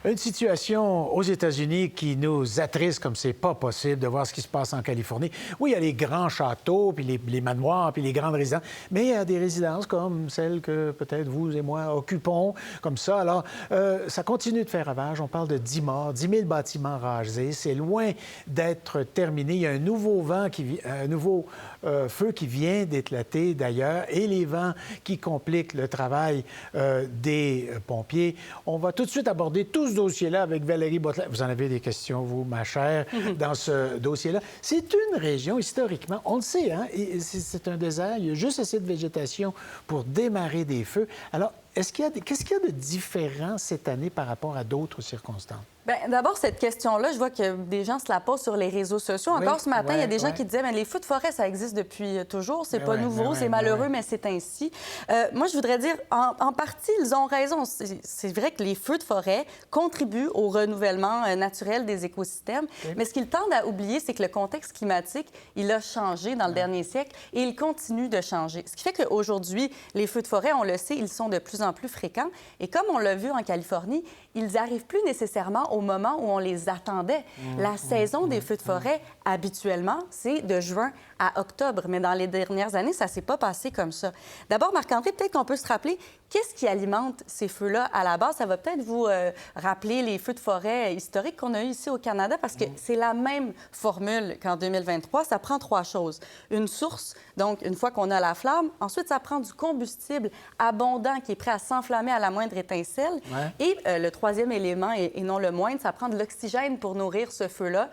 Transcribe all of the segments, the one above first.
Une situation aux États-Unis qui nous attriste comme c'est pas possible de voir ce qui se passe en Californie. Oui, il y a les grands châteaux, puis les manoirs, puis les grandes résidences, mais il y a des résidences comme celles que peut-être vous et moi occupons, comme ça. Alors, ça continue de faire ravage. On parle de 10 morts, 10 000 bâtiments rasés. C'est loin d'être terminé. Il y a un nouveau feu qui vient d'éclater d'ailleurs, et les vents qui compliquent le travail des pompiers. On va tout de suite aborder tout ce dossier-là avec Valérie Boisselet. Vous en avez des questions, vous, ma chère, dans ce dossier-là. C'est une région, historiquement, on le sait, hein, c'est un désert, il y a juste assez de végétation pour démarrer des feux. Alors, qu'est-ce qu'il y a de différent cette année par rapport à d'autres circonstances? Bien, d'abord, cette question-là, je vois que des gens se la posent sur les réseaux sociaux. Encore ce matin, il y a des gens qui disaient mais les feux de forêt, ça existe depuis toujours. C'est pas nouveau, c'est malheureux, mais c'est ainsi. Moi, je voudrais dire, en partie, ils ont raison. C'est vrai que les feux de forêt contribuent au renouvellement naturel des écosystèmes. Mais ce qu'ils tendent à oublier, c'est que le contexte climatique, il a changé dans le dernier siècle et il continue de changer. Ce qui fait qu'aujourd'hui, les feux de forêt, on le sait, ils sont de plus en plus fréquents. Et comme on l'a vu en Californie, ils n'arrivent plus nécessairement au moment où on les attendait. La saison des feux de forêt, habituellement, c'est de juin à octobre. Mais dans les dernières années, ça ne s'est pas passé comme ça. D'abord, Marc-André, peut-être qu'on peut se rappeler qu'est-ce qui alimente ces feux-là à la base. Ça va peut-être vous rappeler les feux de forêt historiques qu'on a eus ici au Canada, parce que c'est la même formule qu'en 2023. Ça prend 3 choses. Une source, donc une fois qu'on a la flamme. Ensuite, ça prend du combustible abondant qui est prêt à s'enflammer à la moindre étincelle. Et le troisième élément, et non le moindre, ça prend de l'oxygène pour nourrir ce feu-là.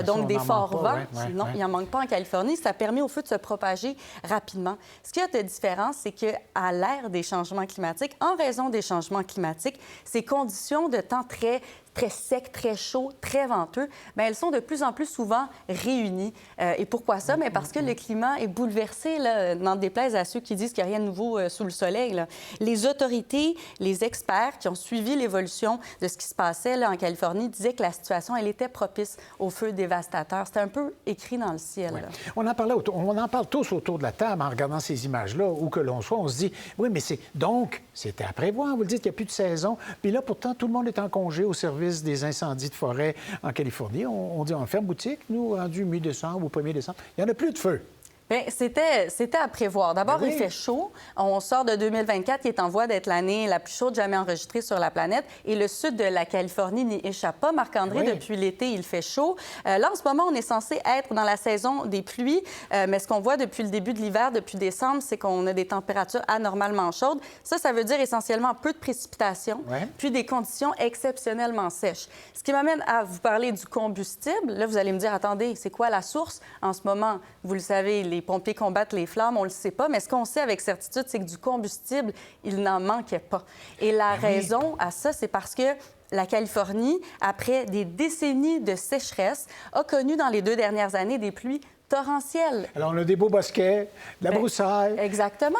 Donc, des forts vents. Sinon, il n'en manque pas en Californie. Ça permet au feu de se propager rapidement. Ce qu'il y a de différent, c'est qu'à l'ère des changements climatiques, en raison des changements climatiques, ces conditions de temps très secs, très chauds, très venteux, bien, elles sont de plus en plus souvent réunies. Et pourquoi ça? Bien, parce que le climat est bouleversé, là, n'en déplaise à ceux qui disent qu'il n'y a rien de nouveau sous le soleil. Là. Les autorités, les experts qui ont suivi l'évolution de ce qui se passait là, en Californie disaient que la situation, elle était propice aux feux dévastateurs. C'était un peu écrit dans le ciel. Là. On en parle tous autour de la table en regardant ces images-là, où que l'on soit. On se dit, oui, mais c'était à prévoir. Vous le dites, il n'y a plus de saison. Puis là, pourtant, tout le monde est en congé au service des incendies de forêt en Californie. On dit, on ferme boutique, nous, rendu mi-décembre ou 1er décembre. Il n'y en a plus de feu. Bien, c'était à prévoir. D'abord, il fait chaud. On sort de 2024, qui est en voie d'être l'année la plus chaude jamais enregistrée sur la planète. Et le sud de la Californie n'y échappe pas. Marc-André, depuis l'été, il fait chaud. Là, en ce moment, on est censé être dans la saison des pluies. Mais ce qu'on voit depuis le début de l'hiver, depuis décembre, c'est qu'on a des températures anormalement chaudes. Ça veut dire essentiellement peu de précipitations, puis des conditions exceptionnellement sèches. Ce qui m'amène à vous parler du combustible. Là, vous allez me dire, attendez, c'est quoi la source? En ce moment, vous le savez, les pompiers combattent les flammes, on ne le sait pas, mais ce qu'on sait avec certitude, c'est que du combustible, il n'en manquait pas. Et la raison à ça, c'est parce que la Californie, après des décennies de sécheresse, a connu dans les 2 dernières années des pluies torrentielles. Alors, on a des beaux bosquets, de la broussaille. Exactement.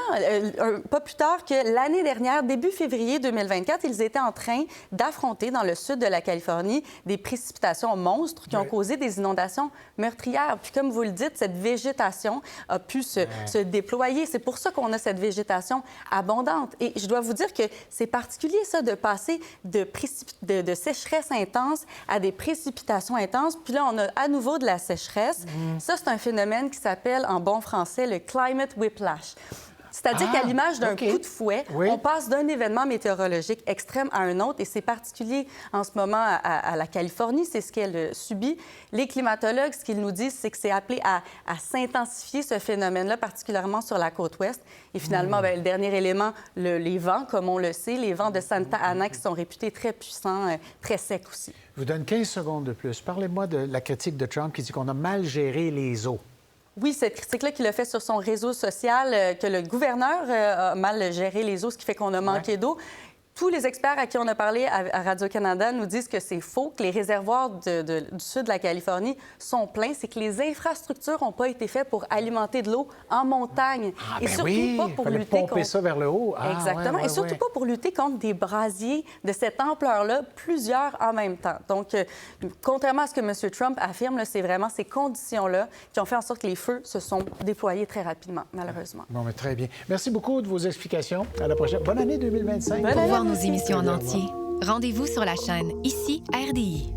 Pas plus tard que l'année dernière, début février 2024, ils étaient en train d'affronter dans le sud de la Californie des précipitations monstres qui ont causé des inondations meurtrières. Puis comme vous le dites, cette végétation a pu se déployer. C'est pour ça qu'on a cette végétation abondante. Et je dois vous dire que c'est particulier, ça, de passer de sécheresse intense à des précipitations intenses. Puis là, on a à nouveau de la sécheresse. Ça, c'est un phénomène qui s'appelle, en bon français, le climate whiplash. C'est-à-dire qu'à l'image d'un coup de fouet, on passe d'un événement météorologique extrême à un autre, et c'est particulier en ce moment à la Californie, c'est ce qu'elle subit. Les climatologues, ce qu'ils nous disent, c'est que c'est appelé à s'intensifier ce phénomène-là, particulièrement sur la côte ouest. Et finalement, bien, le dernier élément, les vents, comme on le sait, les vents de Santa Ana qui sont réputés très puissants, très secs aussi. Je vous donne 15 secondes de plus. Parlez-moi de la critique de Trump qui dit qu'on a mal géré les eaux. Oui, cette critique-là qu'il a fait sur son réseau social, que le gouverneur a mal géré les eaux, ce qui fait qu'on a manqué d'eau. Tous les experts à qui on a parlé à Radio-Canada nous disent que c'est faux, que les réservoirs du sud de la Californie sont pleins. C'est que les infrastructures n'ont pas été faites pour alimenter de l'eau en montagne. Et surtout pas pour lutter contre... ça vers le haut. Exactement. Et surtout pas pour lutter contre des brasiers de cette ampleur-là, plusieurs en même temps. Donc, contrairement à ce que M. Trump affirme, c'est vraiment ces conditions-là qui ont fait en sorte que les feux se sont déployés très rapidement, malheureusement. Bon, mais très bien. Merci beaucoup de vos explications. À la prochaine. Bonne année 2025. Pour voir nos émissions en entier, Rendez-vous sur la chaîne Ici RDI.